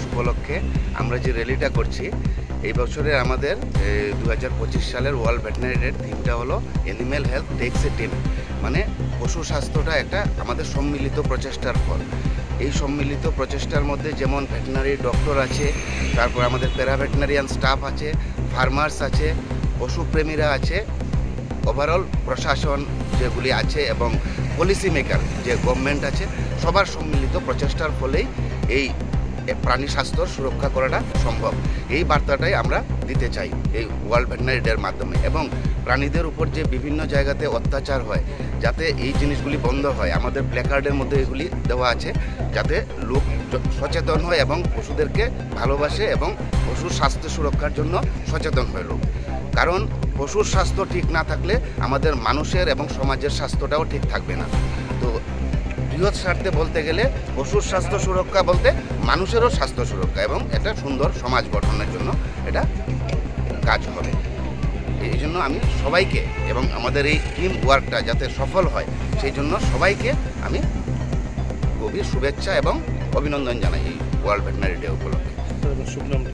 দিবস উপলক্ষে আমরা যে র্যালিটা করছি, এই বছরের আমাদের 2025 সালের ওয়ার্ল্ড ভেটেরিনারি ডের থিমটা হলো অ্যানিম্যাল হেলথ টেকস এ টিম, মানে পশু স্বাস্থ্যটা একটা আমাদের সম্মিলিত প্রচেষ্টার ফল। এই সম্মিলিত প্রচেষ্টার মধ্যে যেমন ভেটেরিনারি ডক্টর আছে, তারপর আমাদের প্যারাভেটেরিনারিয়ান স্টাফ আছে, ফার্মার্স আছে, পশুপ্রেমীরা আছে, ওভারঅল প্রশাসন যেগুলি আছে এবং পলিসি মেকার যে গভর্নমেন্ট আছে, সবার সম্মিলিত প্রচেষ্টার ফলেই এই প্রাণী স্বাস্থ্যর সুরক্ষা করাটা সম্ভব। এই বার্তাটাই আমরা দিতে চাই এই ওয়ার্ল্ড ভেটেরিনারি ডের মাধ্যমে। এবং প্রাণীদের উপর যে বিভিন্ন জায়গাতে অত্যাচার হয়, যাতে এই জিনিসগুলি বন্ধ হয়, আমাদের প্ল্যাকার্ডের মধ্যে এগুলি দেওয়া আছে, যাতে লোক সচেতন হয় এবং পশুদেরকে ভালোবাসে এবং পশুর স্বাস্থ্য সুরক্ষার জন্য সচেতন হয় লোক। কারণ পশুর স্বাস্থ্য ঠিক না থাকলে আমাদের মানুষের এবং সমাজের স্বাস্থ্যটাও ঠিক থাকবে না। তো বৃহৎ স্বার্থে বলতে গেলে পশুর স্বাস্থ্য সুরক্ষা বলতে মানুষেরও স্বাস্থ্য সুরক্ষা এবং একটা সুন্দর সমাজ গঠনের জন্য এটা কাজ হবে। এই জন্য আমি সবাইকে এবং আমাদের এই টিম ওয়ার্কটা যাতে সফল হয়, সেই জন্য সবাইকে আমি গভীর শুভেচ্ছা এবং অভিনন্দন জানাই এই ওয়ার্ল্ড ভেটেরিনারি ডে উপলক্ষে।